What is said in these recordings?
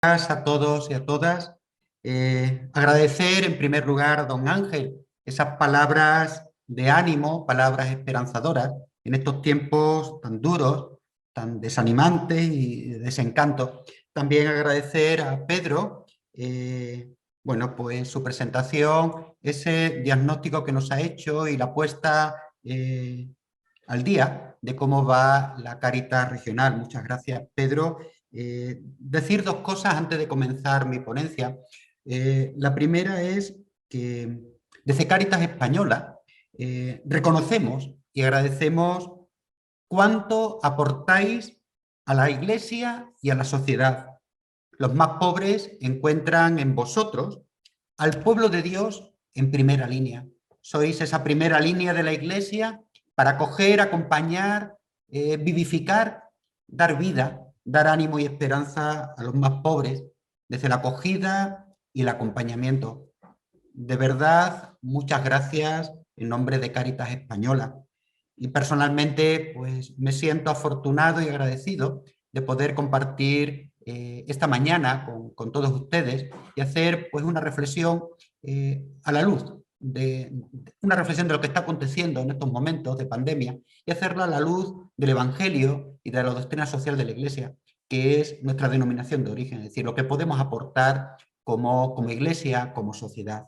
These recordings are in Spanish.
A todos y a todas. Agradecer en primer lugar a don Ángel esas palabras de ánimo, palabras esperanzadoras en estos tiempos tan duros, tan desanimantes y de desencanto. También agradecer a Pedro, bueno, pues su presentación, ese diagnóstico que nos ha hecho y la puesta al día de cómo va la Cáritas regional. Muchas gracias, Pedro. Decir dos cosas antes de comenzar mi ponencia. La primera es que desde Cáritas Española reconocemos y agradecemos cuánto aportáis a la Iglesia y a la sociedad. Los más pobres encuentran en vosotros al pueblo de Dios en primera línea. Sois esa primera línea de la Iglesia para acoger, acompañar, vivificar, dar vida, dar ánimo y esperanza a los más pobres, desde la acogida y el acompañamiento. De verdad, muchas gracias en nombre de Cáritas Española. Y personalmente, pues me siento afortunado y agradecido de poder compartir esta mañana con todos ustedes y hacer pues una reflexión a la luz de una reflexión de lo que está aconteciendo en estos momentos de pandemia y hacerla a la luz del Evangelio y de la doctrina social de la Iglesia, que es nuestra denominación de origen, es decir, lo que podemos aportar como Iglesia, como sociedad.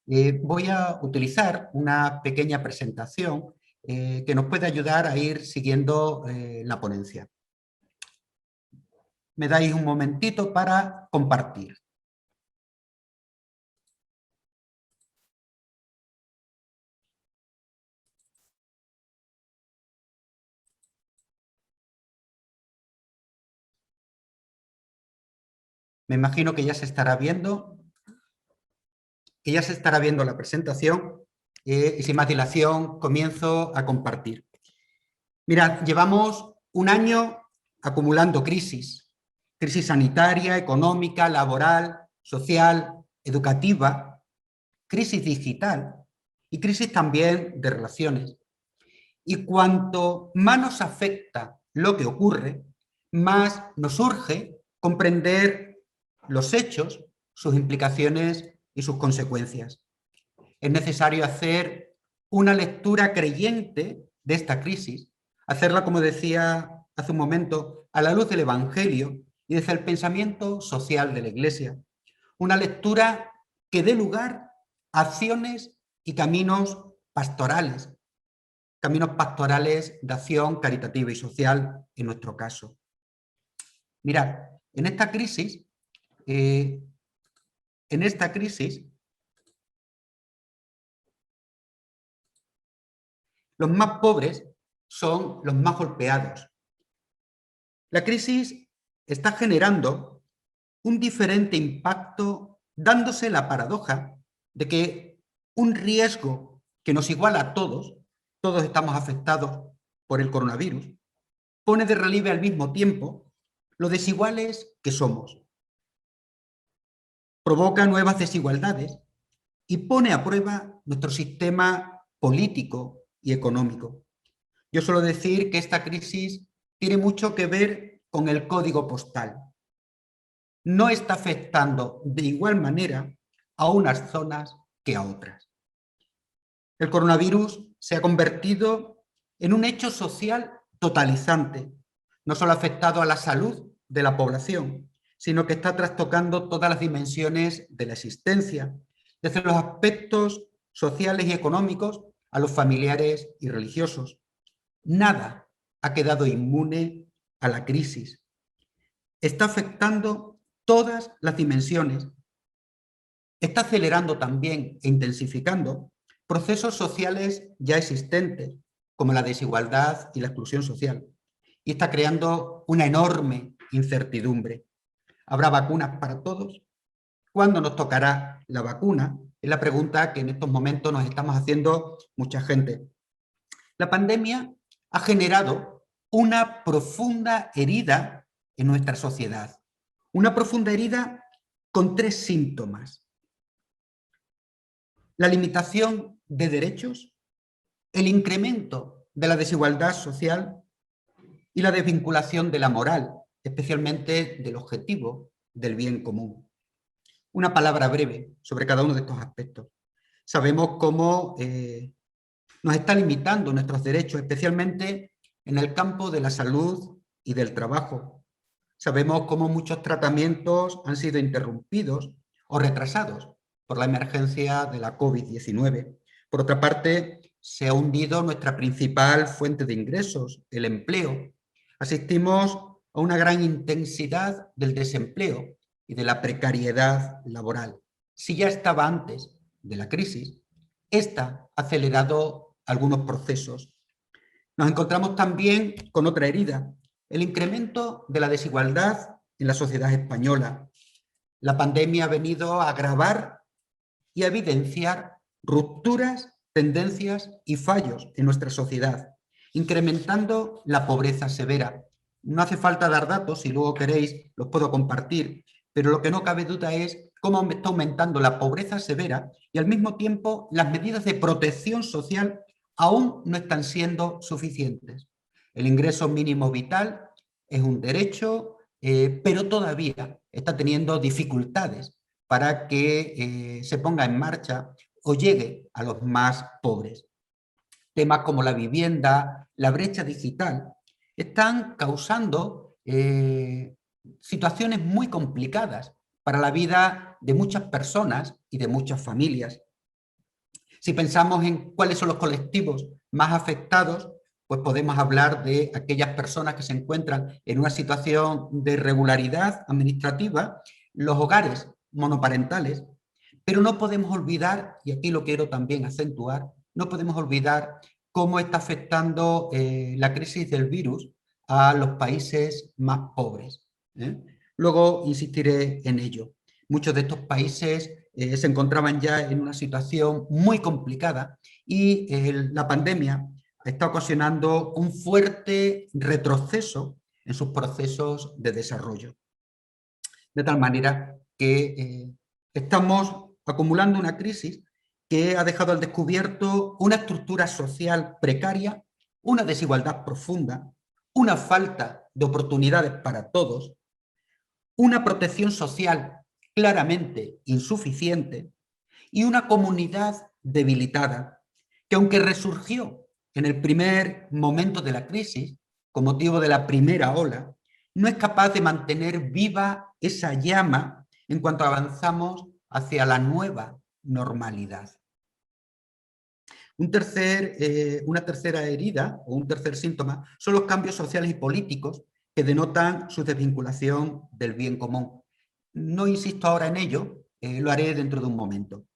Voy a utilizar una pequeña presentación que nos puede ayudar a ir siguiendo la ponencia. Me dais un momentito para compartir. Me imagino que ya se estará viendo, la presentación y sin más dilación comienzo a compartir. Mirad, llevamos un año acumulando crisis sanitaria, económica, laboral, social, educativa, crisis digital y crisis también de relaciones. Y cuanto más nos afecta lo que ocurre, más nos urge comprender los hechos, sus implicaciones y sus consecuencias. Es necesario hacer una lectura creyente de esta crisis, hacerla, como decía hace un momento, a la luz del Evangelio y desde el pensamiento social de la Iglesia. Una lectura que dé lugar a acciones y caminos pastorales de acción caritativa y social en nuestro caso. Mirad, en esta crisis, los más pobres son los más golpeados. La crisis está generando un diferente impacto, dándose la paradoja de que un riesgo que nos iguala a todos estamos afectados por el coronavirus, pone de relieve al mismo tiempo lo desiguales que somos. Provoca nuevas desigualdades y pone a prueba nuestro sistema político y económico. Yo suelo decir que esta crisis tiene mucho que ver con el código postal. No está afectando de igual manera a unas zonas que a otras. El coronavirus se ha convertido en un hecho social totalizante. No solo ha afectado a la salud de la población, sino que está trastocando todas las dimensiones de la existencia, desde los aspectos sociales y económicos a los familiares y religiosos. Nada ha quedado inmune a la crisis. Está afectando todas las dimensiones. Está acelerando también e intensificando procesos sociales ya existentes, como la desigualdad y la exclusión social. Y está creando una enorme incertidumbre. ¿Habrá vacunas para todos? ¿Cuándo nos tocará la vacuna? Es la pregunta que en estos momentos nos estamos haciendo mucha gente. La pandemia ha generado una profunda herida en nuestra sociedad. Una profunda herida con 3 síntomas. La limitación de derechos, el incremento de la desigualdad social y la desvinculación de la moral, especialmente del objetivo del bien común. Una palabra breve sobre cada uno de estos aspectos. Sabemos cómo nos está limitando nuestros derechos, especialmente en el campo de la salud y del trabajo. Sabemos cómo muchos tratamientos han sido interrumpidos o retrasados por la emergencia de la COVID-19. Por otra parte, se ha hundido nuestra principal fuente de ingresos, el empleo. Asistimos a una gran intensidad del desempleo y de la precariedad laboral. Si ya estaba antes de la crisis, esta ha acelerado algunos procesos. Nos encontramos también con otra herida, el incremento de la desigualdad en la sociedad española. La pandemia ha venido a agravar y a evidenciar rupturas, tendencias y fallos en nuestra sociedad, incrementando la pobreza severa. No hace falta dar datos, si luego queréis los puedo compartir, pero lo que no cabe duda es cómo está aumentando la pobreza severa y al mismo tiempo las medidas de protección social aún no están siendo suficientes. El ingreso mínimo vital es un derecho, pero todavía está teniendo dificultades para que se ponga en marcha o llegue a los más pobres. Temas como la vivienda, la brecha digital, están causando situaciones muy complicadas para la vida de muchas personas y de muchas familias. Si pensamos en cuáles son los colectivos más afectados, pues podemos hablar de aquellas personas que se encuentran en una situación de irregularidad administrativa, los hogares monoparentales, pero no podemos olvidar, y aquí lo quiero también acentuar, no podemos olvidar cómo está afectando la crisis del virus a los países más pobres. Luego insistiré en ello. Muchos de estos países se encontraban ya en una situación muy complicada y la pandemia está ocasionando un fuerte retroceso en sus procesos de desarrollo. De tal manera que estamos acumulando una crisis que ha dejado al descubierto una estructura social precaria, una desigualdad profunda, una falta de oportunidades para todos, una protección social claramente insuficiente y una comunidad debilitada que, aunque resurgió en el primer momento de la crisis, con motivo de la primera ola, no es capaz de mantener viva esa llama en cuanto avanzamos hacia la nueva normalidad. Una tercera herida o un tercer síntoma son los cambios sociales y políticos que denotan su desvinculación del bien común. No insisto ahora en ello, lo haré dentro de un momento.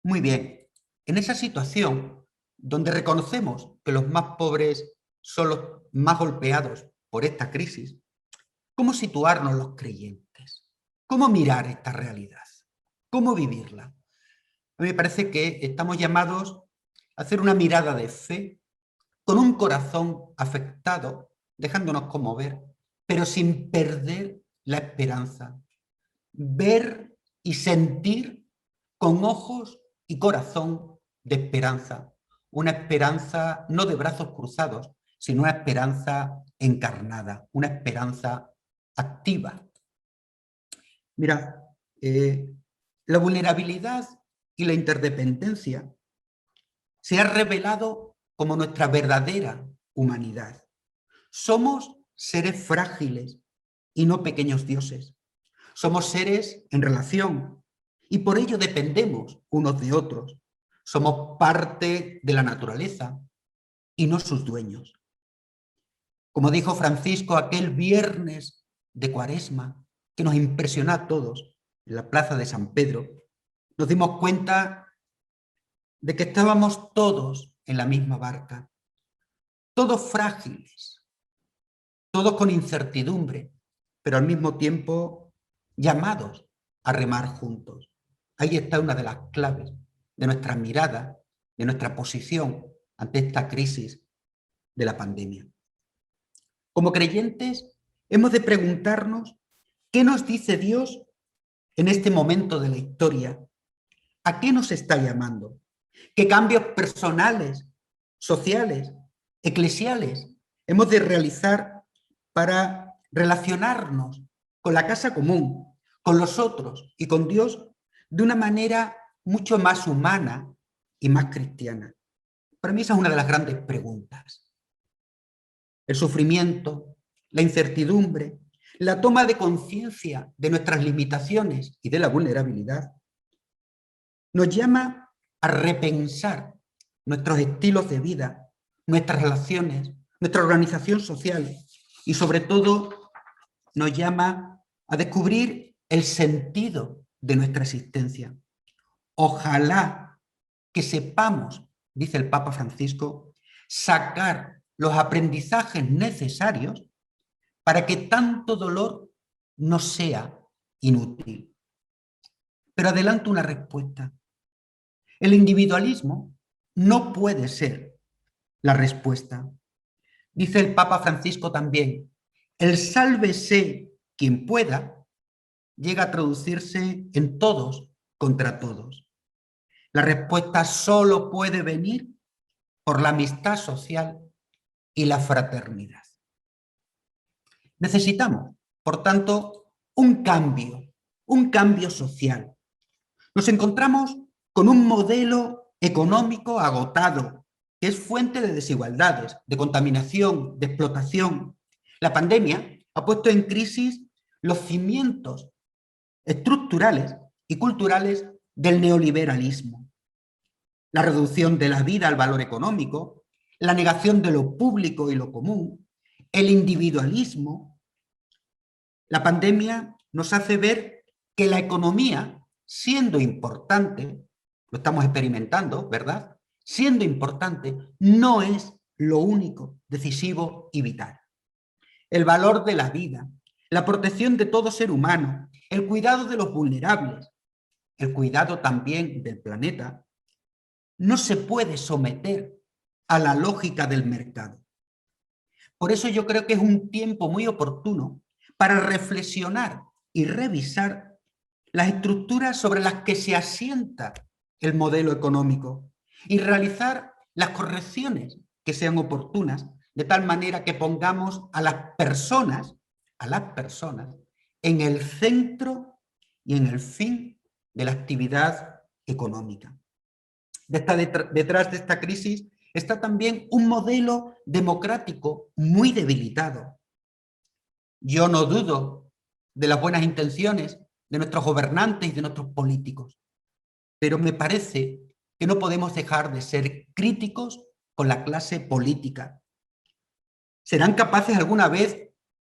Muy bien, en esa situación donde reconocemos que los más pobres son los más golpeados por esta crisis, ¿cómo situarnos los creyentes? ¿Cómo mirar esta realidad? ¿Cómo vivirla? A mí me parece que estamos llamados a hacer una mirada de fe con un corazón afectado, dejándonos conmover, pero sin perder la esperanza. Ver y sentir con ojos y corazón de esperanza. Una esperanza no de brazos cruzados, sino una esperanza encarnada, una esperanza activa. Mira, la vulnerabilidad y la interdependencia se ha revelado como nuestra verdadera humanidad. Somos seres frágiles y no pequeños dioses. Somos seres en relación y por ello dependemos unos de otros. Somos parte de la naturaleza y no sus dueños. Como dijo Francisco aquel viernes de Cuaresma, que nos impresionó a todos en la plaza de San Pedro, nos dimos cuenta de que estábamos todos en la misma barca, todos frágiles, todos con incertidumbre, pero al mismo tiempo llamados a remar juntos. Ahí está una de las claves de nuestra mirada, de nuestra posición ante esta crisis de la pandemia. Como creyentes, hemos de preguntarnos qué nos dice Dios en este momento de la historia. ¿A qué nos está llamando? ¿Qué cambios personales, sociales, eclesiales hemos de realizar para relacionarnos con la casa común, con los otros y con Dios de una manera mucho más humana y más cristiana. Para mí esa es una de las grandes preguntas. El sufrimiento, la incertidumbre, la toma de conciencia de nuestras limitaciones y de la vulnerabilidad nos llama a repensar nuestros estilos de vida, nuestras relaciones, nuestra organización social y sobre todo nos llama a descubrir el sentido de nuestra existencia. Ojalá que sepamos, dice el Papa Francisco, sacar los aprendizajes necesarios para que tanto dolor no sea inútil. Pero adelanto una respuesta. El individualismo no puede ser la respuesta. Dice el Papa Francisco también, el sálvese quien pueda llega a traducirse en todos contra todos. La respuesta solo puede venir por la amistad social y la fraternidad. Necesitamos, por tanto, un cambio social. Nos encontramos con un modelo económico agotado, que es fuente de desigualdades, de contaminación, de explotación. La pandemia ha puesto en crisis los cimientos estructurales y culturales del neoliberalismo. La reducción de la vida al valor económico, la negación de lo público y lo común, el individualismo. La pandemia nos hace ver que la economía, siendo importante, lo estamos experimentando, ¿verdad? Siendo importante, no es lo único decisivo y vital. El valor de la vida, la protección de todo ser humano, el cuidado de los vulnerables, el cuidado también del planeta, no se puede someter a la lógica del mercado. Por eso yo creo que es un tiempo muy oportuno para reflexionar y revisar las estructuras sobre las que se asienta el modelo económico y realizar las correcciones que sean oportunas, de tal manera que pongamos a las personas en el centro y en el fin de la actividad económica. Detrás de esta crisis está también un modelo democrático muy debilitado. Yo no dudo de las buenas intenciones de nuestros gobernantes y de nuestros políticos, pero me parece que no podemos dejar de ser críticos con la clase política. ¿Serán capaces alguna vez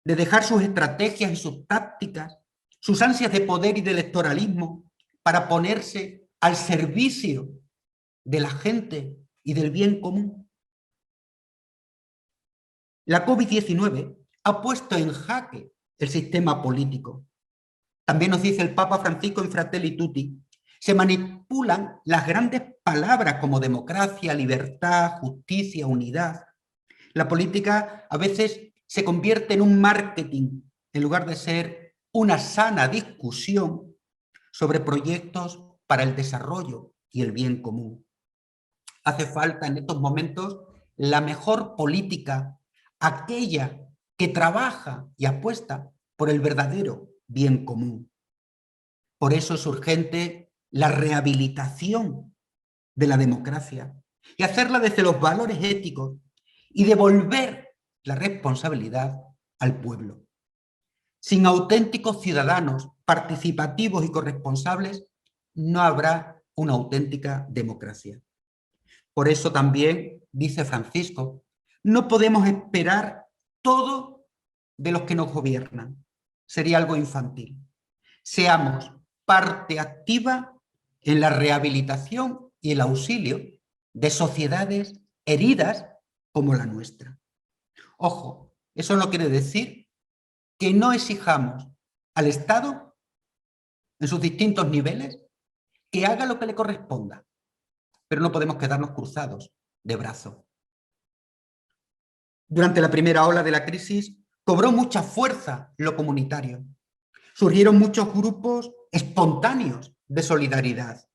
de dejar sus estrategias y sus tácticas, sus ansias de poder y de electoralismo para ponerse al servicio de la gente y del bien común? La COVID-19 ha puesto en jaque el sistema político. También nos dice el Papa Francisco en Fratelli Tutti, se manipulan las grandes palabras como democracia, libertad, justicia, unidad. La política a veces se convierte en un marketing en lugar de ser una sana discusión sobre proyectos para el desarrollo y el bien común. Hace falta en estos momentos la mejor política, aquella que trabaja y apuesta por el verdadero bien común. Por eso es urgente la rehabilitación de la democracia y hacerla desde los valores éticos y devolver la responsabilidad al pueblo. Sin auténticos ciudadanos participativos y corresponsables, no habrá una auténtica democracia. Por eso también, dice Francisco, no podemos esperar todo de los que nos gobiernan. Sería algo infantil. Seamos parte activa en la rehabilitación y el auxilio de sociedades heridas como la nuestra. Ojo, eso no quiere decir que no exijamos al Estado, en sus distintos niveles, que haga lo que le corresponda, pero no podemos quedarnos cruzados de brazos. Durante la primera ola de la crisis cobró mucha fuerza lo comunitario. Surgieron muchos grupos espontáneos de solidaridad.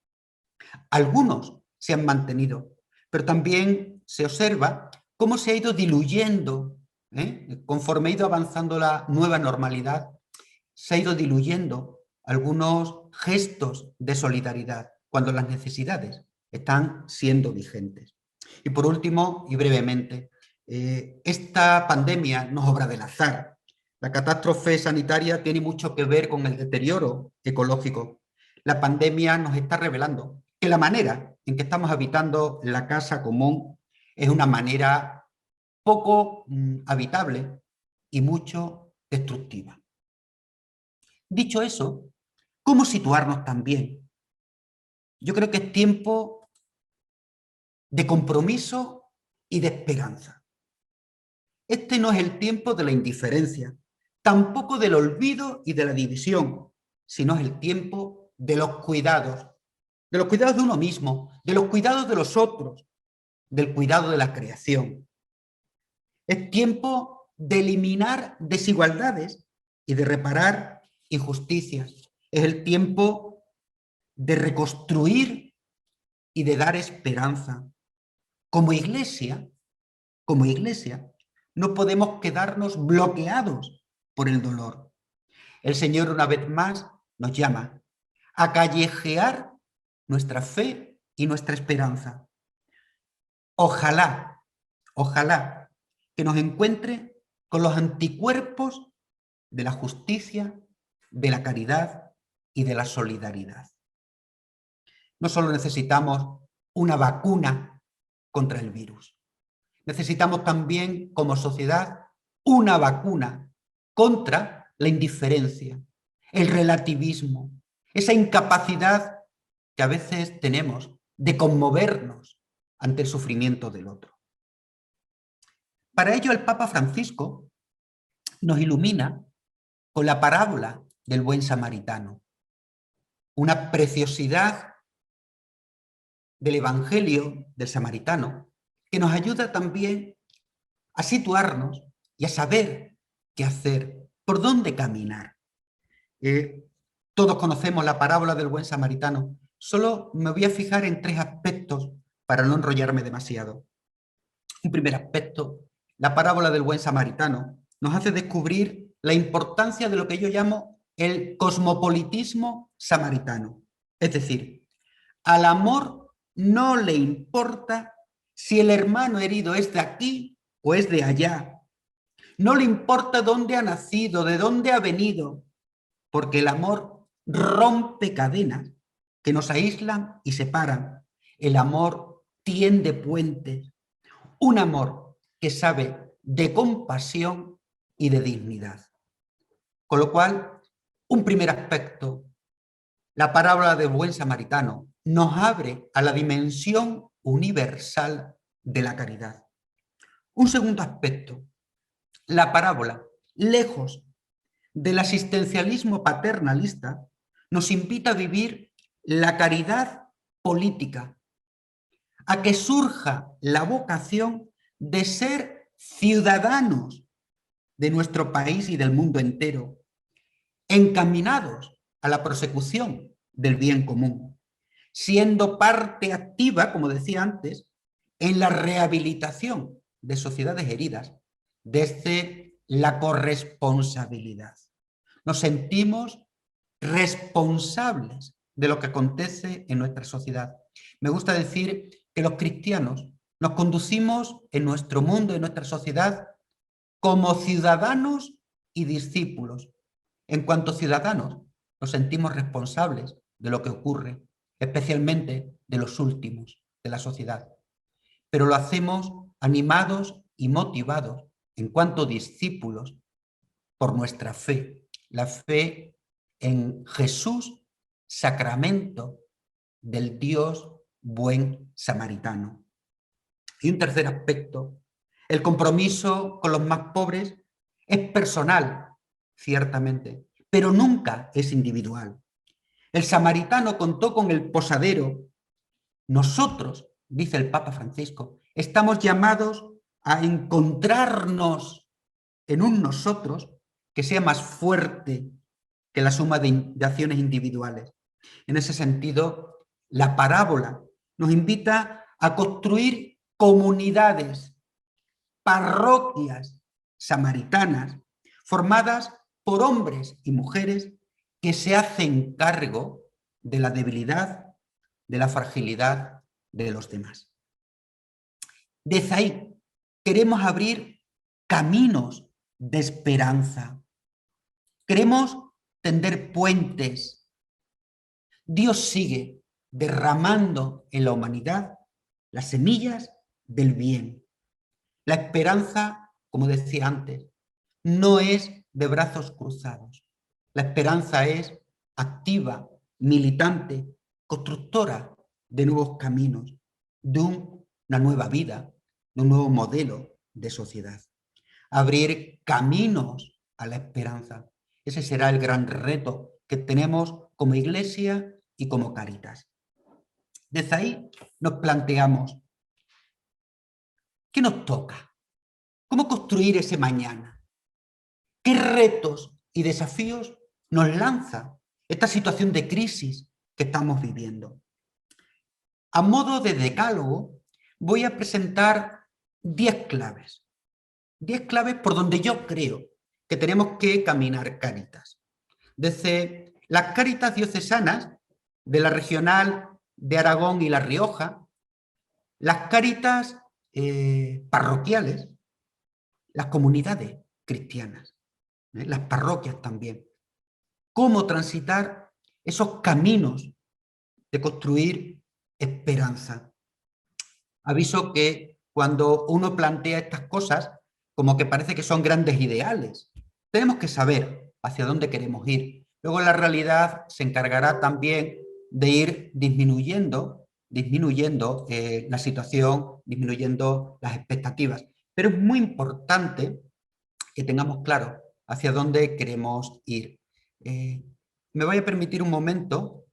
Algunos se han mantenido, pero también se observa cómo se ha ido diluyendo Conforme ha ido avanzando la nueva normalidad, se ha ido diluyendo algunos gestos de solidaridad cuando las necesidades están siendo vigentes. Y por último, y brevemente, esta pandemia no es obra del azar. La catástrofe sanitaria tiene mucho que ver con el deterioro ecológico. La pandemia nos está revelando que la manera en que estamos habitando la casa común es una manera poco habitable y mucho destructiva. Dicho eso, ¿cómo situarnos también? Yo creo que es tiempo de compromiso y de esperanza. Este no es el tiempo de la indiferencia, tampoco del olvido y de la división, sino es el tiempo de los cuidados de uno mismo, de los cuidados de los otros, del cuidado de la creación. Es tiempo de eliminar desigualdades y de reparar injusticias. Es el tiempo de reconstruir y de dar esperanza. Como iglesia, no podemos quedarnos bloqueados por el dolor. El Señor una vez más nos llama a callejear nuestra fe y nuestra esperanza. Ojalá que nos encuentre con los anticuerpos de la justicia, de la caridad y de la solidaridad. No solo necesitamos una vacuna contra el virus, necesitamos también como sociedad una vacuna contra la indiferencia, el relativismo, esa incapacidad que a veces tenemos de conmovernos ante el sufrimiento del otro. Para ello el Papa Francisco nos ilumina con la parábola del buen samaritano, una preciosidad del Evangelio del samaritano que nos ayuda también a situarnos y a saber qué hacer, por dónde caminar. Todos conocemos la parábola del buen samaritano, solo me voy a fijar en 3 aspectos para no enrollarme demasiado. Un primer aspecto, la parábola del buen samaritano nos hace descubrir la importancia de lo que yo llamo el cosmopolitismo samaritano. Es decir, al amor no le importa si el hermano herido es de aquí o es de allá. No le importa dónde ha nacido, de dónde ha venido, porque el amor rompe cadenas que nos aíslan y separan. El amor tiende puentes. Un amor que sabe de compasión y de dignidad. Con lo cual, un primer aspecto, la parábola del buen samaritano nos abre a la dimensión universal de la caridad. Un segundo aspecto, la parábola, lejos del asistencialismo paternalista, nos invita a vivir la caridad política, a que surja la vocación de ser ciudadanos de nuestro país y del mundo entero, encaminados a la persecución del bien común, siendo parte activa, como decía antes, en la rehabilitación de sociedades heridas desde la corresponsabilidad. Nos sentimos responsables de lo que acontece en nuestra sociedad. Me gusta decir que los cristianos nos conducimos en nuestro mundo, en nuestra sociedad, como ciudadanos y discípulos. En cuanto ciudadanos, nos sentimos responsables de lo que ocurre, especialmente de los últimos de la sociedad. Pero lo hacemos animados y motivados en cuanto discípulos por nuestra fe, la fe en Jesús, sacramento del Dios buen samaritano. Y un tercer aspecto, el compromiso con los más pobres es personal, ciertamente, pero nunca es individual. El samaritano contó con el posadero. Nosotros, dice el Papa Francisco, estamos llamados a encontrarnos en un nosotros que sea más fuerte que la suma de acciones individuales. En ese sentido, la parábola nos invita a construir comunidades, parroquias samaritanas, formadas por hombres y mujeres que se hacen cargo de la debilidad, de la fragilidad de los demás. Desde ahí queremos abrir caminos de esperanza. Queremos tender puentes. Dios sigue derramando en la humanidad las semillas del bien. La esperanza, como decía antes, no es de brazos cruzados. La esperanza es activa, militante, constructora de nuevos caminos, de una nueva vida, de un nuevo modelo de sociedad. Abrir caminos a la esperanza. Ese será el gran reto que tenemos como Iglesia y como Cáritas. Desde ahí nos planteamos, ¿qué nos toca? ¿Cómo construir ese mañana? ¿Qué retos y desafíos nos lanza esta situación de crisis que estamos viviendo? A modo de decálogo, voy a presentar 10 claves. 10 claves por donde yo creo que tenemos que caminar Cáritas. Desde las Cáritas diocesanas de la regional de Aragón y La Rioja, las Cáritas parroquiales, las comunidades cristianas, las parroquias también. Cómo transitar esos caminos de construir esperanza. Aviso que cuando uno plantea estas cosas, como que parece que son grandes ideales. Tenemos que saber hacia dónde queremos ir. Luego la realidad se encargará también de ir disminuyendo la situación, disminuyendo las expectativas. Pero es muy importante que tengamos claro hacia dónde queremos ir. Me voy a permitir un momento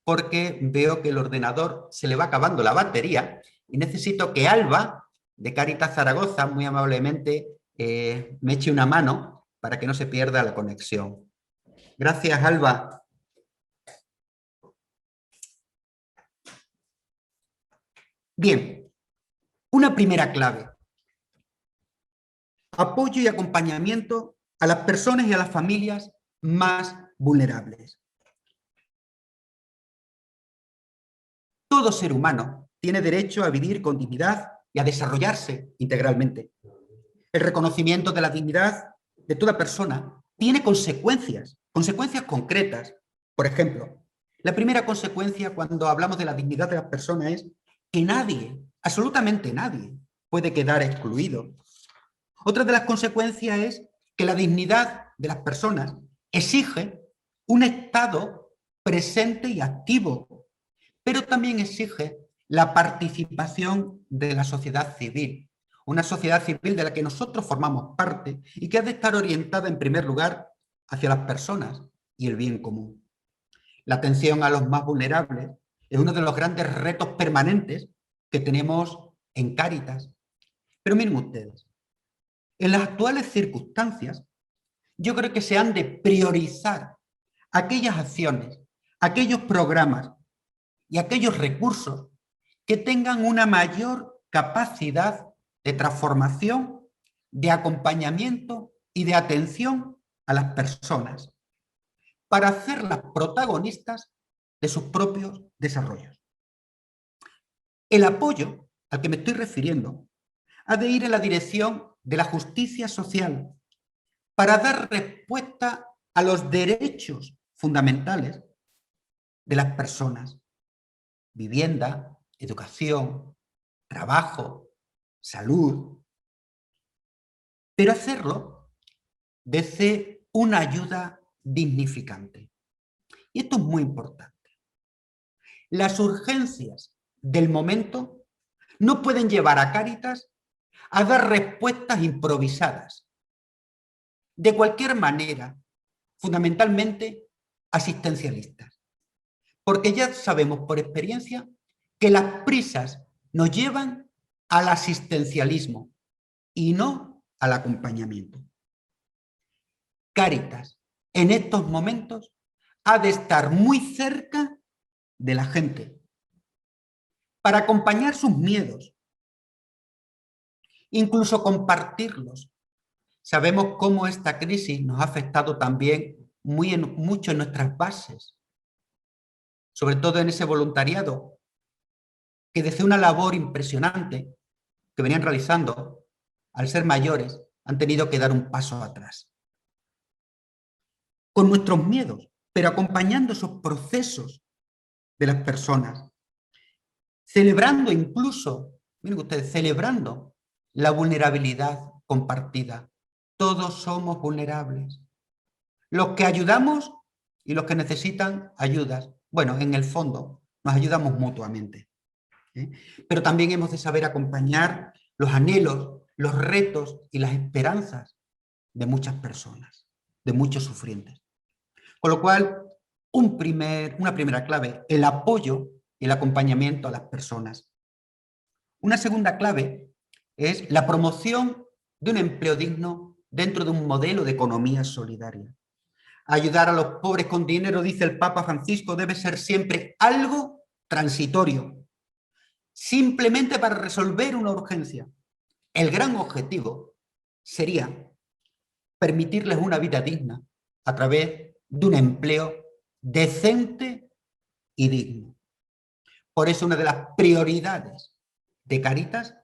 porque veo que el ordenador se le va acabando la batería y necesito que Alba, de Cáritas Zaragoza, muy amablemente me eche una mano para que no se pierda la conexión. Gracias, Alba. Bien, una primera clave. Apoyo y acompañamiento a las personas y a las familias más vulnerables. Todo ser humano tiene derecho a vivir con dignidad y a desarrollarse integralmente. El reconocimiento de la dignidad de toda persona tiene consecuencias concretas. Por ejemplo, la primera consecuencia cuando hablamos de la dignidad de las personas es que nadie, absolutamente nadie, puede quedar excluido. Otra de las consecuencias es que la dignidad de las personas exige un Estado presente y activo, pero también exige la participación de la sociedad civil, una sociedad civil de la que nosotros formamos parte y que ha de estar orientada en primer lugar hacia las personas y el bien común. La atención a los más vulnerables es uno de los grandes retos permanentes que tenemos en Cáritas. Pero miren ustedes, en las actuales circunstancias, yo creo que se han de priorizar aquellas acciones, aquellos programas y aquellos recursos que tengan una mayor capacidad de transformación, de acompañamiento y de atención a las personas, para hacerlas protagonistas de sus propios desarrollos. El apoyo al que me estoy refiriendo ha de ir en la dirección de la justicia social para dar respuesta a los derechos fundamentales de las personas: vivienda, educación, trabajo, salud, pero hacerlo desde una ayuda dignificante. Y esto es muy importante. Las urgencias del momento no pueden llevar a Cáritas a dar respuestas improvisadas, de cualquier manera, fundamentalmente asistencialistas. Porque ya sabemos por experiencia que las prisas nos llevan al asistencialismo y no al acompañamiento. Cáritas, en estos momentos, ha de estar muy cerca de la gente para acompañar sus miedos, incluso compartirlos, Sabemos cómo esta crisis nos ha afectado también mucho en nuestras bases, sobre todo en ese voluntariado, que desde una labor impresionante que venían realizando, al ser mayores, han tenido que dar un paso atrás. Con nuestros miedos, pero acompañando esos procesos de las personas, celebrando incluso, miren ustedes, celebrando la vulnerabilidad compartida. Todos somos vulnerables. Los que ayudamos y los que necesitan ayudas. Bueno, en el fondo nos ayudamos mutuamente. Pero también hemos de saber acompañar los anhelos, los retos y las esperanzas de muchas personas, de muchos sufrientes. Con lo cual, una primera clave, el apoyo y el acompañamiento a las personas. Una segunda clave es la promoción de un empleo digno dentro de un modelo de economía solidaria. Ayudar a los pobres con dinero, dice el Papa Francisco, debe ser siempre algo transitorio, simplemente para resolver una urgencia. El gran objetivo sería permitirles una vida digna a través de un empleo decente y digno. Por eso una de las prioridades de Cáritas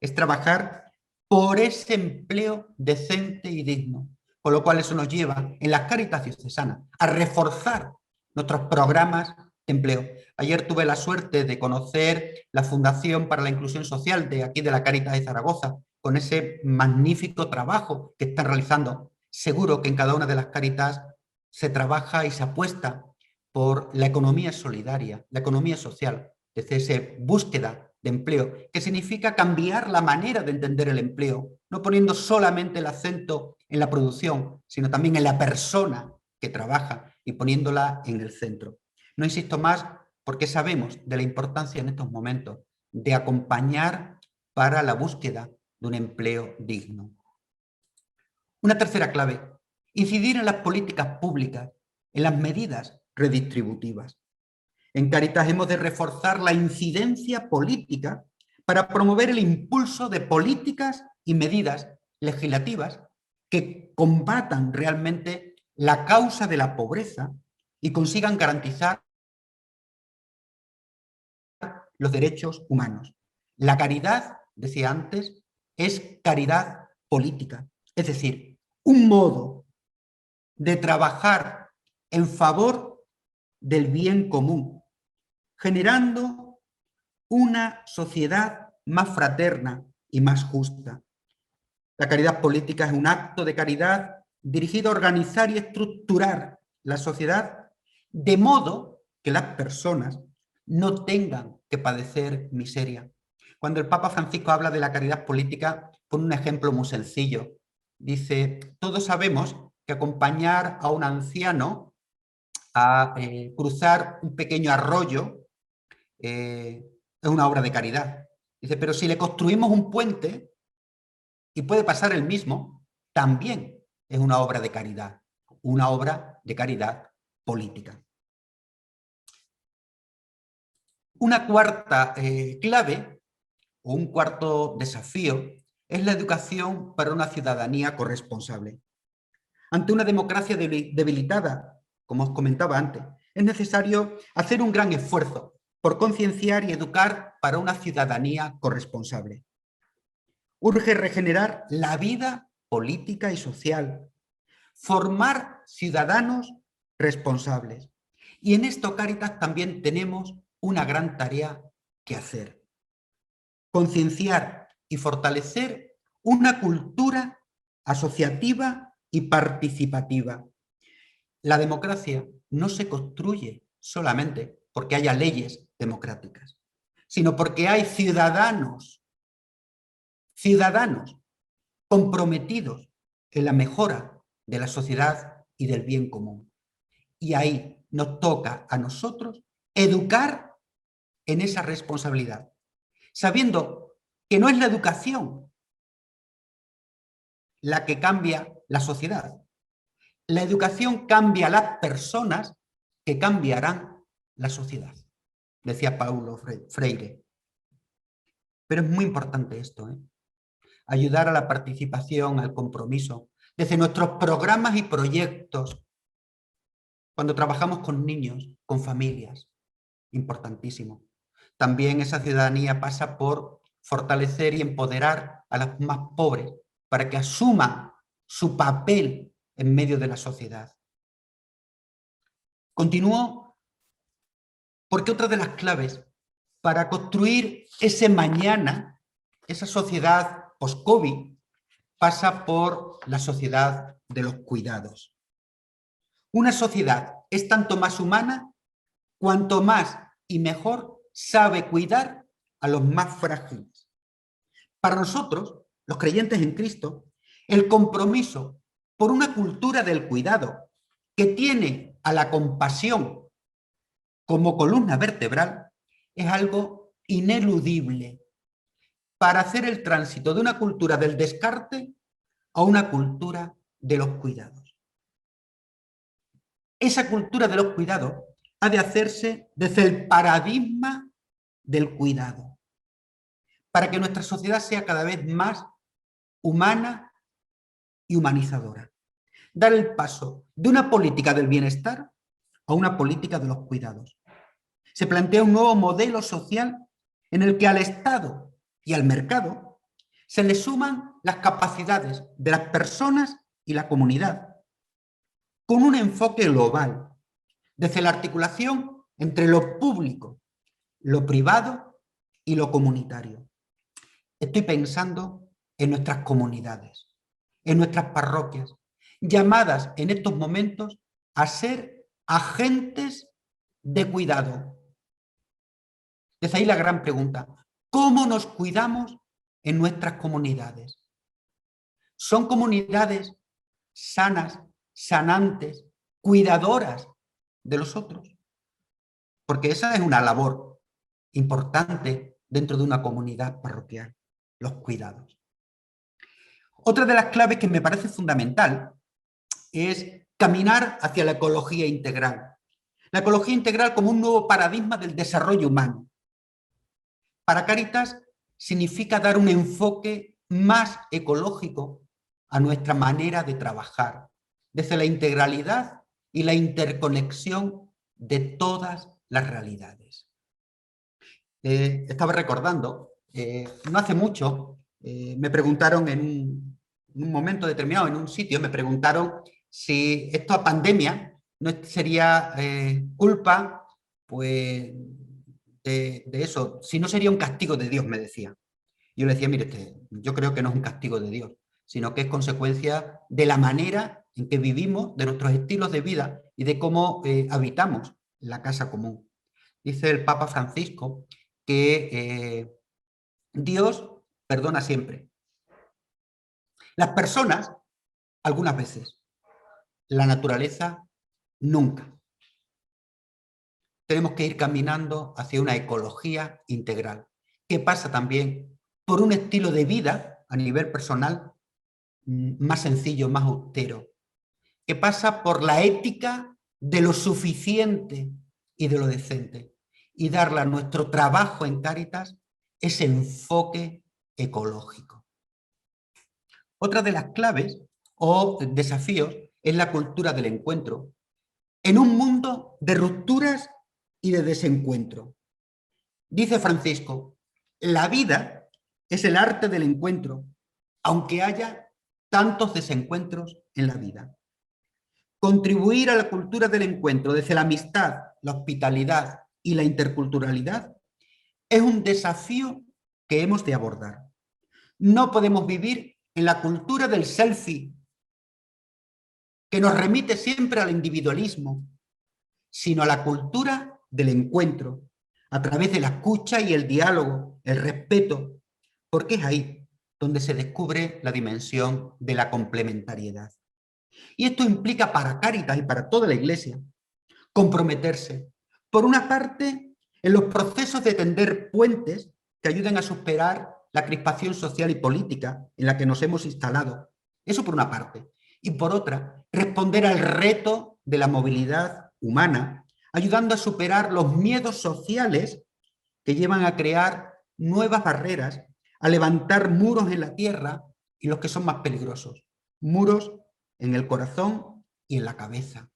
es trabajar por ese empleo decente y digno. Con lo cual eso nos lleva en las Cáritas diocesanas a reforzar nuestros programas de empleo. Ayer tuve la suerte de conocer la Fundación para la Inclusión Social de aquí de la Cáritas de Zaragoza, con ese magnífico trabajo que están realizando. Seguro que en cada una de las Cáritas se trabaja y se apuesta por la economía solidaria, la economía social, desde esa búsqueda de empleo, que significa cambiar la manera de entender el empleo, no poniendo solamente el acento en la producción, sino también en la persona que trabaja y poniéndola en el centro. No insisto más porque sabemos de la importancia en estos momentos de acompañar para la búsqueda de un empleo digno. Una tercera clave, incidir en las políticas públicas, en las medidas redistributivas. En Cáritas hemos de reforzar la incidencia política para promover el impulso de políticas y medidas legislativas que combatan realmente la causa de la pobreza y consigan garantizar los derechos humanos. La caridad, decía antes, es caridad política, es decir, un modo de trabajar en favor del bien común, generando una sociedad más fraterna y más justa. La caridad política es un acto de caridad dirigido a organizar y estructurar la sociedad de modo que las personas no tengan que padecer miseria. Cuando el Papa Francisco habla de la caridad política, pone un ejemplo muy sencillo. Dice, todos sabemos que acompañar a un anciano a cruzar un pequeño arroyo es una obra de caridad. Dice, pero si le construimos un puente y puede pasar el mismo, también es una obra de caridad política. Una cuarta clave o un cuarto desafío es la educación para una ciudadanía corresponsable. Ante una democracia debilitada, como os comentaba antes, es necesario hacer un gran esfuerzo por concienciar y educar para una ciudadanía corresponsable. Urge regenerar la vida política y social, formar ciudadanos responsables. Y en esto, Cáritas, también tenemos una gran tarea que hacer. Concienciar y fortalecer una cultura asociativa y participativa. La democracia no se construye solamente porque haya leyes democráticas, sino porque hay ciudadanos comprometidos en la mejora de la sociedad y del bien común. Y ahí nos toca a nosotros educar en esa responsabilidad, sabiendo que no es la educación la que cambia la sociedad. La educación cambia a las personas que cambiarán la sociedad, decía Paulo Freire. Pero es muy importante esto, ¿eh? ayudar a la participación, al compromiso, desde nuestros programas y proyectos, cuando trabajamos con niños, con familias, importantísimo. También esa ciudadanía pasa por fortalecer y empoderar a los más pobres para que asuman su papel en medio de la sociedad. Continúo porque otra de las claves para construir ese mañana, esa sociedad post-COVID, pasa por la sociedad de los cuidados. Una sociedad es tanto más humana cuanto más y mejor sabe cuidar a los más frágiles. Para nosotros, los creyentes en Cristo, el compromiso por una cultura del cuidado que tiene a la compasión como columna vertebral es algo ineludible para hacer el tránsito de una cultura del descarte a una cultura de los cuidados. Esa cultura de los cuidados ha de hacerse desde el paradigma del cuidado, para que nuestra sociedad sea cada vez más humana y humanizadora. Dar el paso de una política del bienestar a una política de los cuidados. Se plantea un nuevo modelo social en el que al Estado y al mercado se le suman las capacidades de las personas y la comunidad, con un enfoque global, desde la articulación entre lo público, lo privado y lo comunitario. Estoy pensando en nuestras comunidades, en nuestras parroquias, llamadas en estos momentos a ser agentes de cuidado. Desde ahí la gran pregunta: ¿cómo nos cuidamos en nuestras comunidades? ¿Son comunidades sanas, sanantes, cuidadoras de los otros? Porque esa es una labor importante dentro de una comunidad parroquial, los cuidados. Otra de las claves que me parece fundamental es caminar hacia la ecología integral. La ecología integral como un nuevo paradigma del desarrollo humano. Para Cáritas significa dar un enfoque más ecológico a nuestra manera de trabajar, desde la integralidad y la interconexión de todas las realidades. Estaba recordando, no hace mucho, me preguntaron en un momento determinado, en un sitio, me preguntaron si esta pandemia no sería culpa pues, de eso, si no sería un castigo de Dios, me decía. Yo le decía, mire, yo creo que no es un castigo de Dios, sino que es consecuencia de la manera en que vivimos, de nuestros estilos de vida y de cómo habitamos la casa común. Dice el Papa Francisco que Dios perdona siempre. Las personas, algunas veces. La naturaleza, nunca. Tenemos que ir caminando hacia una ecología integral, que pasa también por un estilo de vida a nivel personal más sencillo, más austero, que pasa por la ética de lo suficiente y de lo decente, y darle a nuestro trabajo en Cáritas ese enfoque ecológico. Otra de las claves o desafíos es la cultura del encuentro, en un mundo de rupturas y de desencuentro. Dice Francisco, la vida es el arte del encuentro, aunque haya tantos desencuentros en la vida. Contribuir a la cultura del encuentro desde la amistad, la hospitalidad y la interculturalidad es un desafío que hemos de abordar. No podemos vivir en la cultura del selfie, que nos remite siempre al individualismo, sino a la cultura del encuentro, a través de la escucha y el diálogo, el respeto, porque es ahí donde se descubre la dimensión de la complementariedad. Y esto implica para Cáritas y para toda la Iglesia comprometerse, por una parte, en los procesos de tender puentes que ayuden a superar la crispación social y política en la que nos hemos instalado. Eso por una parte. Y por otra, responder al reto de la movilidad humana, ayudando a superar los miedos sociales que llevan a crear nuevas barreras a levantar muros en la tierra y los que son más peligrosos, muros en el corazón y en la cabeza.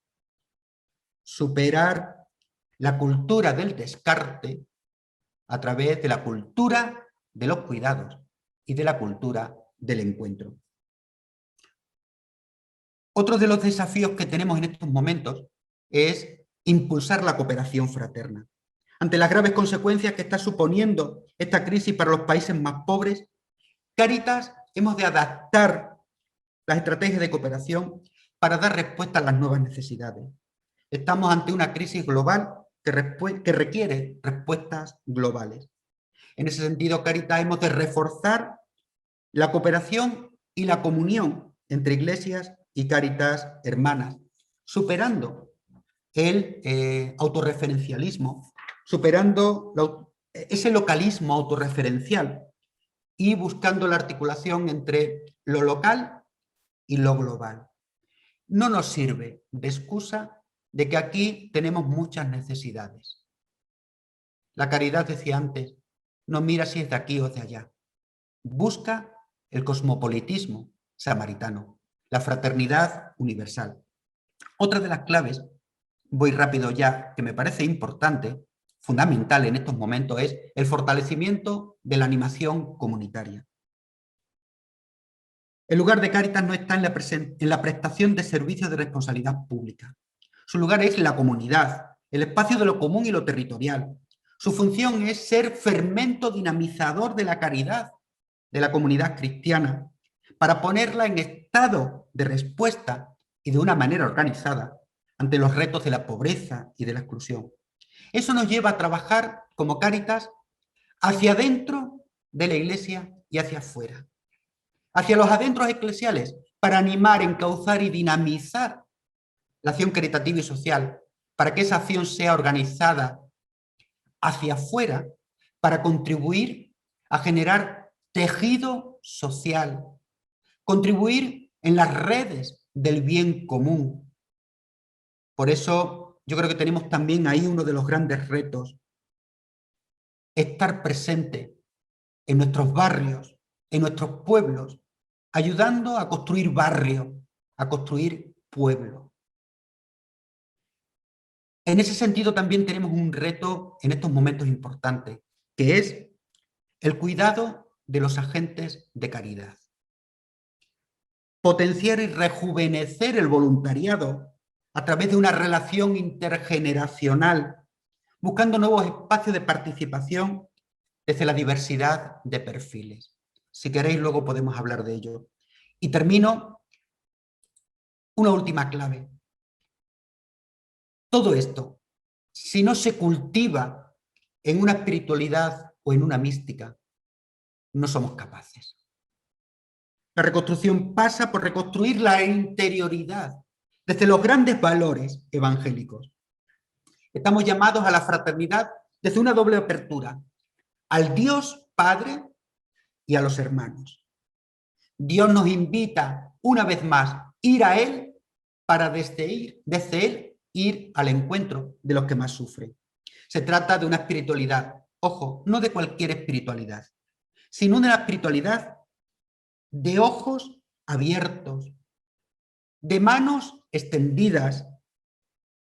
Superar la cultura del descarte a través de la cultura de los cuidados y de la cultura del encuentro. Otro de los desafíos que tenemos en estos momentos es impulsar la cooperación fraterna. Ante las graves consecuencias que está suponiendo esta crisis para los países más pobres, Cáritas hemos de adaptar las estrategias de cooperación para dar respuesta a las nuevas necesidades. Estamos ante una crisis global que requiere respuestas globales. En ese sentido, Cáritas hemos de reforzar la cooperación y la comunión entre iglesias y Cáritas hermanas, superando el autorreferencialismo, superando ese localismo autorreferencial y buscando la articulación entre lo local y lo global. No nos sirve de excusa de que aquí tenemos muchas necesidades. La caridad, decía antes, no mira si es de aquí o de allá. Busca el cosmopolitismo samaritano, la fraternidad universal. Otra de las claves, voy rápido ya, que me parece importante, fundamental en estos momentos, es el fortalecimiento de la animación comunitaria. El lugar de Cáritas no está en la prestación de servicios de responsabilidad pública. Su lugar es la comunidad, el espacio de lo común y lo territorial. Su función es ser fermento dinamizador de la caridad de la comunidad cristiana para ponerla en estado de respuesta y de una manera organizada ante los retos de la pobreza y de la exclusión. Eso nos lleva a trabajar como Cáritas hacia adentro de la Iglesia y hacia afuera. Hacia los adentros eclesiales para animar, encauzar y dinamizar la acción caritativa y social, para que esa acción sea organizada hacia afuera, para contribuir a generar tejido social, contribuir en las redes del bien común. Por eso yo creo que tenemos también ahí uno de los grandes retos, estar presente en nuestros barrios, en nuestros pueblos, ayudando a construir barrio, a construir pueblo. En ese sentido también tenemos un reto en estos momentos importantes, que es el cuidado de los agentes de caridad. Potenciar y rejuvenecer el voluntariado a través de una relación intergeneracional, buscando nuevos espacios de participación desde la diversidad de perfiles. Si queréis, luego podemos hablar de ello. Y termino una última clave. Todo esto, si no se cultiva en una espiritualidad o en una mística, no somos capaces. La reconstrucción pasa por reconstruir la interioridad desde los grandes valores evangélicos. Estamos llamados a la fraternidad desde una doble apertura, al Dios Padre y a los hermanos. Dios nos invita una vez más a ir a Él para desde Él ir al encuentro de los que más sufren. Se trata de una espiritualidad, ojo, no de cualquier espiritualidad, sino de una espiritualidad de ojos abiertos, de manos extendidas,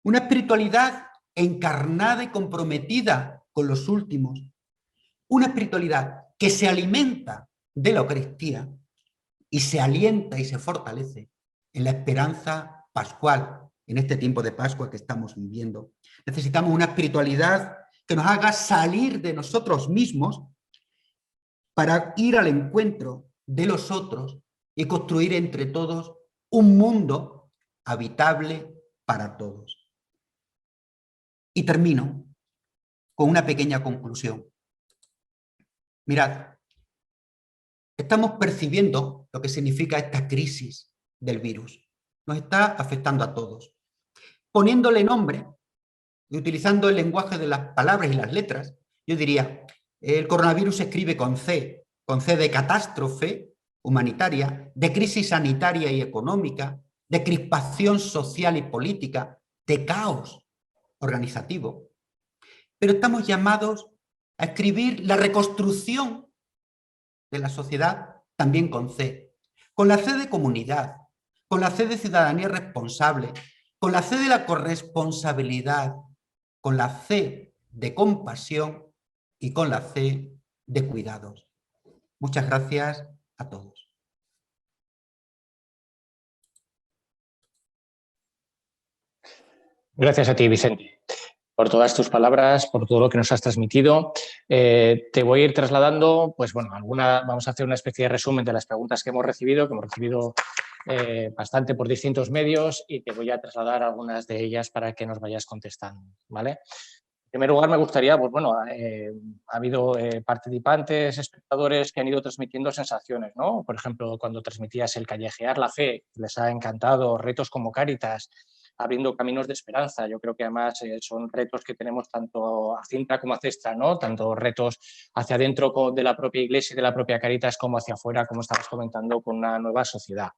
una espiritualidad encarnada y comprometida con los últimos, una espiritualidad que se alimenta de la Eucaristía y se alienta y se fortalece en la esperanza pascual, en este tiempo de Pascua que estamos viviendo. Necesitamos una espiritualidad que nos haga salir de nosotros mismos para ir al encuentro de los otros y construir entre todos un mundo habitable para todos. Y termino con una pequeña conclusión. Mirad, estamos percibiendo lo que significa esta crisis del virus. Nos está afectando a todos. Poniéndole nombre y utilizando el lenguaje de las palabras y las letras, yo diría, el coronavirus se escribe con C de catástrofe humanitaria, de crisis sanitaria y económica, de crispación social y política, de caos organizativo. Pero estamos llamados a escribir la reconstrucción de la sociedad también con C. Con la C de comunidad, con la C de ciudadanía responsable, con la C de la corresponsabilidad, con la C de compasión y con la C de cuidados. Muchas gracias a todos. Gracias a ti, Vicente, por todas tus palabras, por todo lo que nos has transmitido. Te voy a ir trasladando, pues bueno, vamos a hacer una especie de resumen de las preguntas que hemos recibido bastante por distintos medios, y te voy a trasladar algunas de ellas para que nos vayas contestando, ¿vale? En primer lugar, me gustaría, pues bueno, ha habido participantes, espectadores que han ido transmitiendo sensaciones, ¿no? Por ejemplo, cuando transmitías el callejear la fe, les ha encantado, retos como Cáritas, abriendo caminos de esperanza. Yo creo que además son retos que tenemos tanto a Cintra como a Cestra, ¿no? Tanto retos hacia adentro de la propia Iglesia y de la propia Cáritas, como hacia afuera, como estabas comentando, con una nueva sociedad.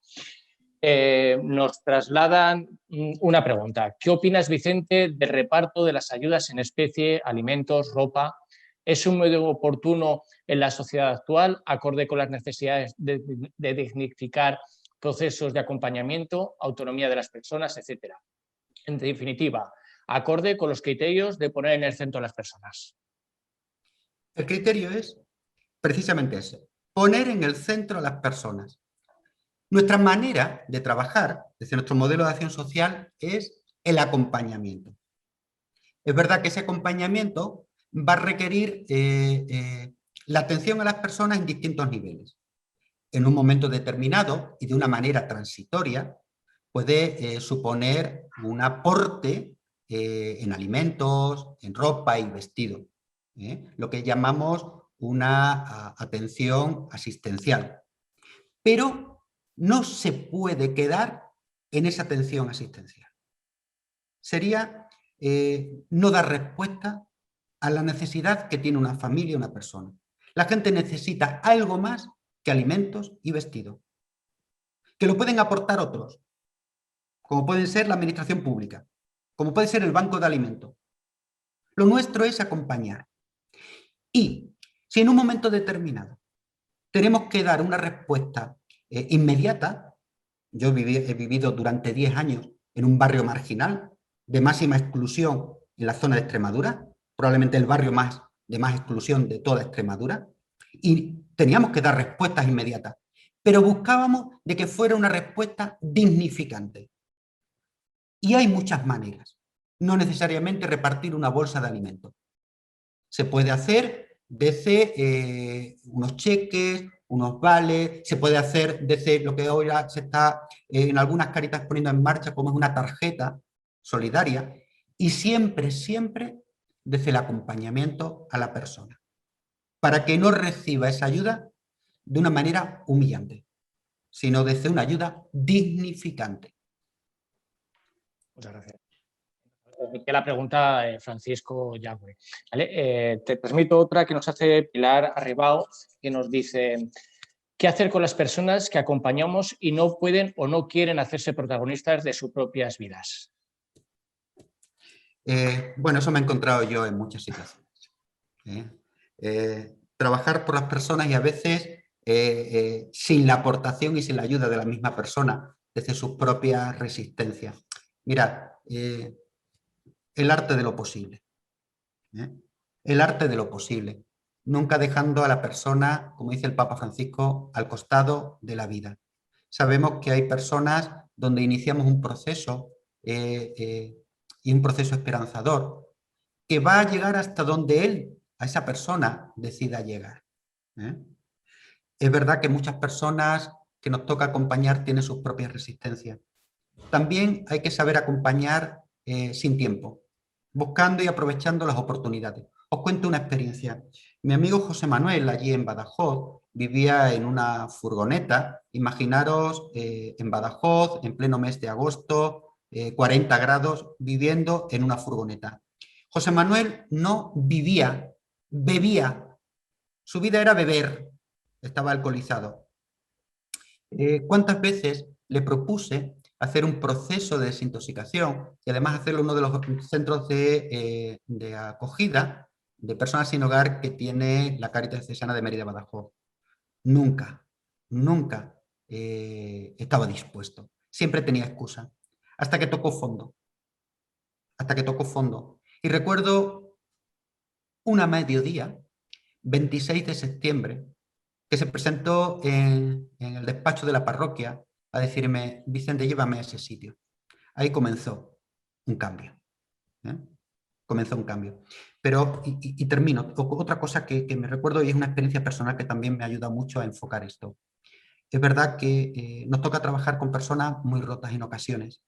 Nos trasladan una pregunta. ¿Qué opinas, Vicente, del reparto de las ayudas en especie, alimentos, ropa? ¿Es un medio oportuno en la sociedad actual, acorde con las necesidades de dignificar procesos de acompañamiento, autonomía de las personas, etcétera? En definitiva, acorde con los criterios de poner en el centro a las personas. El criterio es precisamente ese, poner en el centro a las personas. Nuestra manera de trabajar, desde nuestro modelo de acción social, es el acompañamiento. Es verdad que ese acompañamiento va a requerir la atención a las personas en distintos niveles. En un momento determinado y de una manera transitoria, puede suponer un aporte en alimentos, en ropa y vestido, lo que llamamos una atención asistencial. Pero no se puede quedar en esa atención asistencial. Sería no dar respuesta a la necesidad que tiene una familia, una persona. La gente necesita algo más que alimentos y vestido, que lo pueden aportar otros, como pueden ser la administración pública, como puede ser el banco de alimentos. Lo nuestro es acompañar. Y si en un momento determinado tenemos que dar una respuesta inmediata, yo he vivido durante 10 años en un barrio marginal de máxima exclusión en la zona de Extremadura, probablemente el barrio de más exclusión de toda Extremadura, y teníamos que dar respuestas inmediatas, pero buscábamos de que fuera una respuesta dignificante. Y hay muchas maneras, no necesariamente repartir una bolsa de alimentos. Se puede hacer desde unos cheques, unos vales, se puede hacer desde lo que ahora se está en algunas Cáritas poniendo en marcha, como es una tarjeta solidaria, y siempre, siempre desde el acompañamiento a la persona, para que no reciba esa ayuda de una manera humillante, sino desde una ayuda dignificante. Muchas gracias. La pregunta, Francisco Yagüe. ¿Vale? Te transmito otra que nos hace Pilar Arribao, que nos dice: ¿qué hacer con las personas que acompañamos y no pueden o no quieren hacerse protagonistas de sus propias vidas? Bueno, eso me he encontrado yo en muchas situaciones. Trabajar por las personas y a veces sin la aportación y sin la ayuda de la misma persona, desde sus propias resistencias. Mirad, el arte de lo posible. El arte de lo posible. Nunca dejando a la persona, como dice el Papa Francisco, al costado de la vida. Sabemos que hay personas donde iniciamos un proceso y un proceso esperanzador que va a llegar hasta donde él, a esa persona, decida llegar. Es verdad que muchas personas que nos toca acompañar tienen sus propias resistencias. También hay que saber acompañar sin tiempo, buscando y aprovechando las oportunidades. Os cuento una experiencia. Mi amigo José Manuel, allí en Badajoz, vivía en una furgoneta. Imaginaros en Badajoz, en pleno mes de agosto, 40 grados, viviendo en una furgoneta. José Manuel no vivía, bebía. Su vida era beber, estaba alcoholizado. ¿Cuántas veces le propuse hacer un proceso de desintoxicación y además hacerlo en uno de los centros de acogida de personas sin hogar que tiene la Cáritas Diocesana de Mérida Badajoz? nunca, nunca estaba dispuesto. Siempre tenía excusa. Hasta que tocó fondo. Hasta que tocó fondo. Y recuerdo una mediodía, 26 de septiembre, que se presentó en el despacho de la parroquia a decirme: Vicente, llévame a ese sitio. Ahí comenzó un cambio. ¿eh? Comenzó un cambio. Pero, y termino, otra cosa que me recuerdo, y es una experiencia personal que también me ayuda mucho a enfocar esto. Es verdad que nos toca trabajar con personas muy rotas en ocasiones.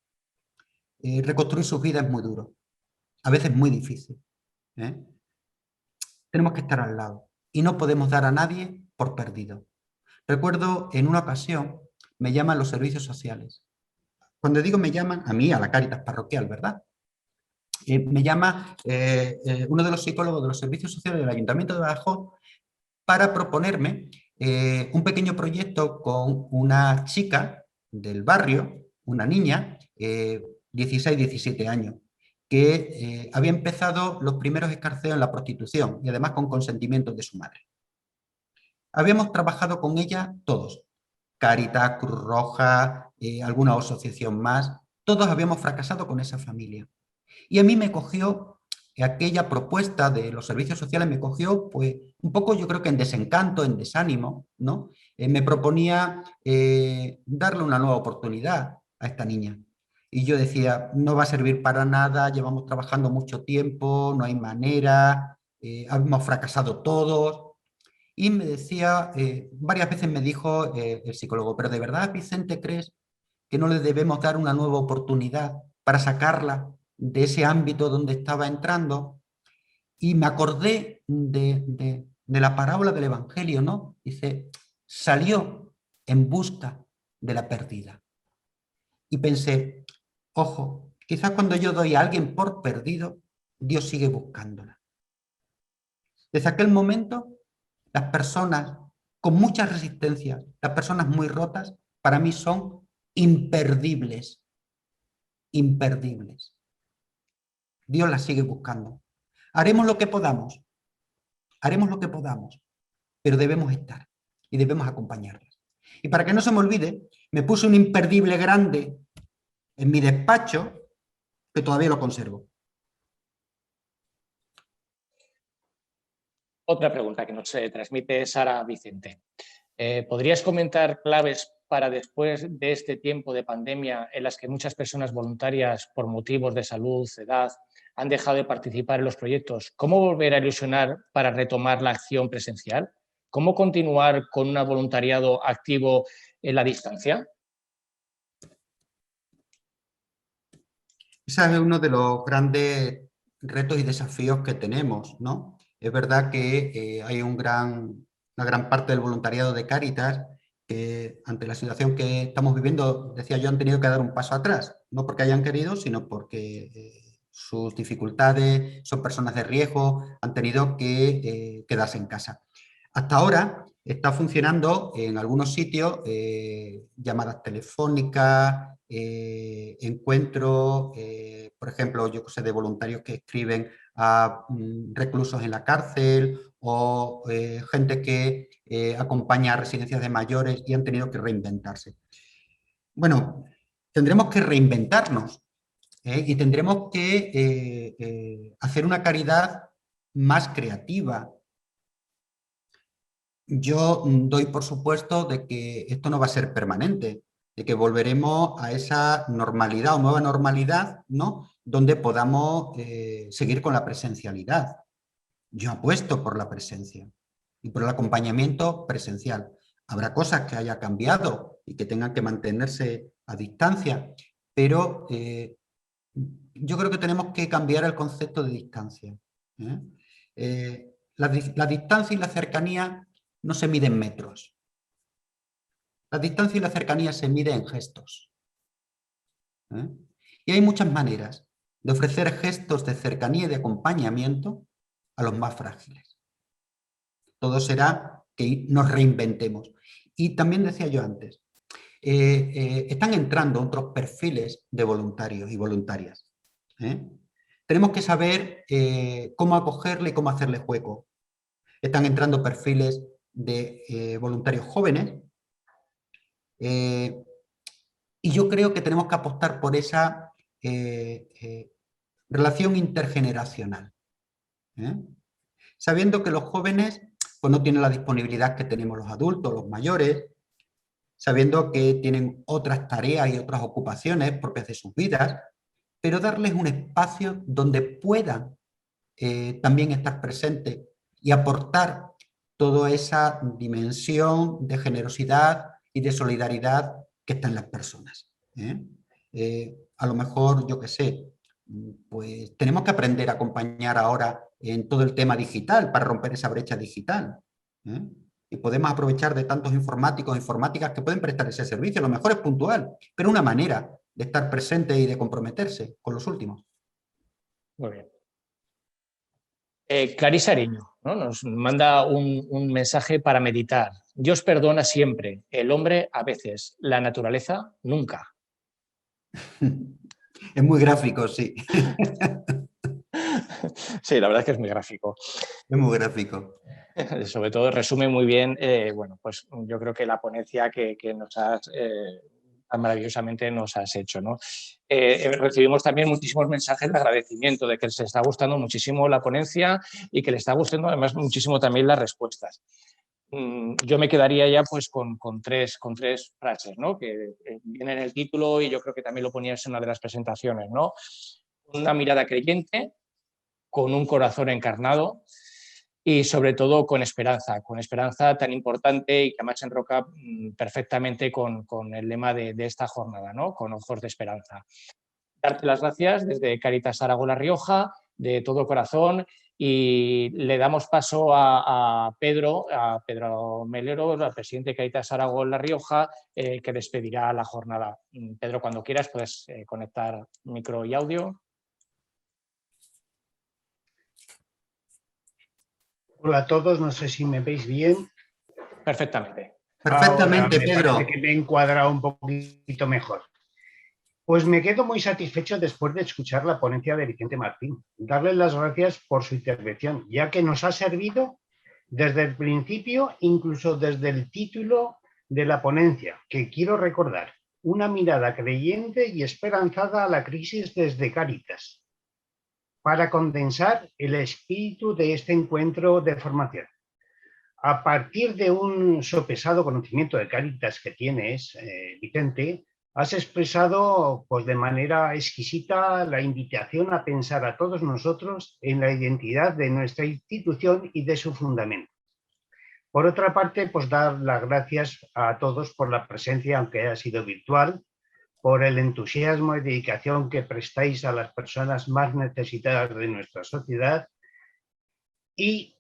Reconstruir sus vidas es muy duro, a veces muy difícil. ¿eh? Tenemos que estar al lado y no podemos dar a nadie por perdido. Recuerdo en una ocasión me llaman los servicios sociales. Cuando digo me llaman, a mí, a la Cáritas parroquial, ¿verdad? Me llama uno de los psicólogos de los servicios sociales del Ayuntamiento de Badajoz para proponerme un pequeño proyecto con una chica del barrio, una niña, 16, 17 años, que había empezado los primeros escarceos en la prostitución y además con consentimiento de su madre. Habíamos trabajado con ella todos, Cáritas, Cruz Roja, alguna asociación más, todos habíamos fracasado con esa familia. Y a mí me cogió aquella propuesta de los servicios sociales, me cogió pues un poco, yo creo que en desencanto, en desánimo, ¿no? Me proponía darle una nueva oportunidad a esta niña. Y yo decía, no va a servir para nada, llevamos trabajando mucho tiempo, no hay manera, hemos fracasado todos. Y me decía, varias veces me dijo el psicólogo, pero ¿de verdad, Vicente, crees que no le debemos dar una nueva oportunidad para sacarla de ese ámbito donde estaba entrando? Y me acordé de la parábola del Evangelio, ¿no? Dice, salió en busca de la perdida. Y pensé, ojo, quizás cuando yo doy a alguien por perdido, Dios sigue buscándola. Desde aquel momento, las personas con muchas resistencias, las personas muy rotas, para mí son imperdibles, imperdibles. Dios las sigue buscando. Haremos lo que podamos, pero debemos estar y debemos acompañarlas. Y para que no se me olvide, me puse un imperdible grande en mi despacho, que todavía lo conservo. Otra pregunta que nos transmite Sara Vicente. ¿Podrías comentar claves para después de este tiempo de pandemia en las que muchas personas voluntarias por motivos de salud, edad, han dejado de participar en los proyectos? ¿Cómo volver a ilusionar para retomar la acción presencial? ¿Cómo continuar con un voluntariado activo en la distancia? Ese es uno de los grandes retos y desafíos que tenemos, ¿no? Es verdad que hay una gran parte del voluntariado de Cáritas que ante la situación que estamos viviendo, decía yo, han tenido que dar un paso atrás, no porque hayan querido, sino porque sus dificultades, son personas de riesgo, han tenido que quedarse en casa. Hasta ahora está funcionando en algunos sitios llamadas telefónicas, encuentros, por ejemplo, yo sé de voluntarios que escriben a reclusos en la cárcel o gente que acompaña a residencias de mayores y han tenido que reinventarse. Bueno, tendremos que reinventarnos y tendremos que hacer una caridad más creativa. Yo doy por supuesto de que esto no va a ser permanente, de que volveremos a esa normalidad o nueva normalidad, ¿no? Donde podamos seguir con la presencialidad. Yo apuesto por la presencia y por el acompañamiento presencial. Habrá cosas que haya cambiado y que tengan que mantenerse a distancia, pero yo creo que tenemos que cambiar el concepto de distancia. La distancia y la cercanía no se mide en metros. La distancia y la cercanía se mide en gestos. Y hay muchas maneras de ofrecer gestos de cercanía y de acompañamiento a los más frágiles. Todo será que nos reinventemos. Y también decía yo antes, están entrando otros perfiles de voluntarios y voluntarias. Tenemos que saber cómo acogerle y cómo hacerle juego. Están entrando perfiles de voluntarios jóvenes. Y yo creo que tenemos que apostar por esa relación intergeneracional, ¿eh? Sabiendo que los jóvenes pues, no tienen la disponibilidad que tenemos los adultos, los mayores, sabiendo que tienen otras tareas y otras ocupaciones propias de sus vidas, pero darles un espacio donde puedan también estar presentes y aportar toda esa dimensión de generosidad y de solidaridad que está en las personas, ¿eh? A lo mejor, yo qué sé, pues tenemos que aprender a acompañar ahora en todo el tema digital para romper esa brecha digital, ¿eh? Y podemos aprovechar de tantos informáticos e informáticas que pueden prestar ese servicio. A lo mejor es puntual, pero una manera de estar presente y de comprometerse con los últimos. Muy bien. Clarisa Ariño, ¿no? Nos manda un mensaje para meditar. Dios perdona siempre, el hombre a veces, la naturaleza nunca. Es muy gráfico, sí. Sí, la verdad es que es muy gráfico. Es muy gráfico. Sobre todo resume muy bien, bueno, pues yo creo que la ponencia que nos has tan maravillosamente nos has hecho, ¿no? Recibimos también muchísimos mensajes de agradecimiento, de que les está gustando muchísimo la ponencia y que les está gustando además muchísimo también las respuestas. Yo me quedaría ya pues con tres frases, ¿no? Que vienen en el título y yo creo que también lo ponías en una de las presentaciones, ¿no? Una mirada creyente, con un corazón encarnado y sobre todo con esperanza tan importante y que además enroca perfectamente con el lema de esta jornada, ¿no? Con ojos de esperanza. Darte las gracias desde Cáritas Aragó La Rioja, de todo corazón, y le damos paso a Pedro Melero, el presidente de Cáritas Aragó La Rioja, que despedirá la jornada. Pedro, cuando quieras puedes conectar micro y audio. Hola a todos, no sé si me veis bien. Perfectamente. Perfectamente, ahora Pedro. parece que me he encuadrado un poquito mejor. Pues me quedo muy satisfecho después de escuchar la ponencia de Vicente Martín. Darle las gracias por su intervención, ya que nos ha servido desde el principio, incluso desde el título de la ponencia, que quiero recordar, una mirada creyente y esperanzada a la crisis desde Cáritas, para condensar el espíritu de este encuentro de formación. A partir de un sopesado conocimiento de Cáritas que tienes, Vicente, has expresado pues, de manera exquisita la invitación a pensar a todos nosotros en la identidad de nuestra institución y de su fundamento. Por otra parte, pues dar las gracias a todos por la presencia, aunque haya sido virtual, por el entusiasmo y dedicación que prestáis a las personas más necesitadas de nuestra sociedad y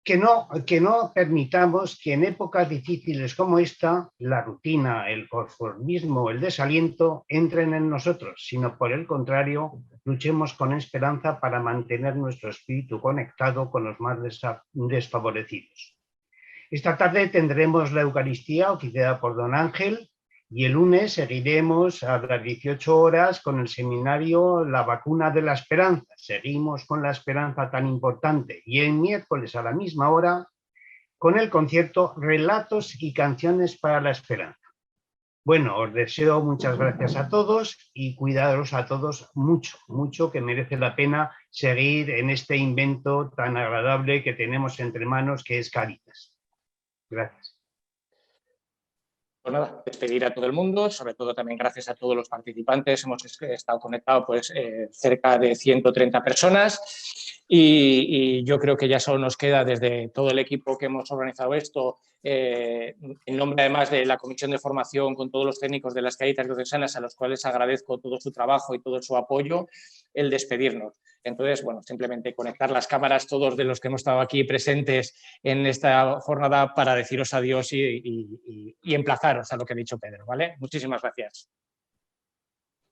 que no permitamos que en épocas difíciles como esta, la rutina, el conformismo, el desaliento entren en nosotros, sino por el contrario, luchemos con esperanza para mantener nuestro espíritu conectado con los más desfavorecidos. Esta tarde tendremos la Eucaristía oficiada por don Ángel y el lunes seguiremos a las 18 horas con el seminario La vacuna de la esperanza. Seguimos con la esperanza tan importante y el miércoles a la misma hora con el concierto Relatos y canciones para la esperanza. Bueno, os deseo muchas gracias a todos y cuidaros a todos mucho, mucho, que merece la pena seguir en este invento tan agradable que tenemos entre manos, que es Cáritas. Gracias. Pues nada, despedir a todo el mundo, sobre todo también gracias a todos los participantes. Hemos estado conectados pues, cerca de 130 personas y yo creo que ya solo nos queda desde todo el equipo que hemos organizado esto, en nombre además de la Comisión de Formación con todos los técnicos de las Cáritas Diocesanas, a los cuales agradezco todo su trabajo y todo su apoyo, el despedirnos. Entonces, bueno, simplemente conectar las cámaras todos de los que hemos estado aquí presentes en esta jornada para deciros adiós y emplazaros a lo que ha dicho Pedro, ¿vale? Muchísimas gracias.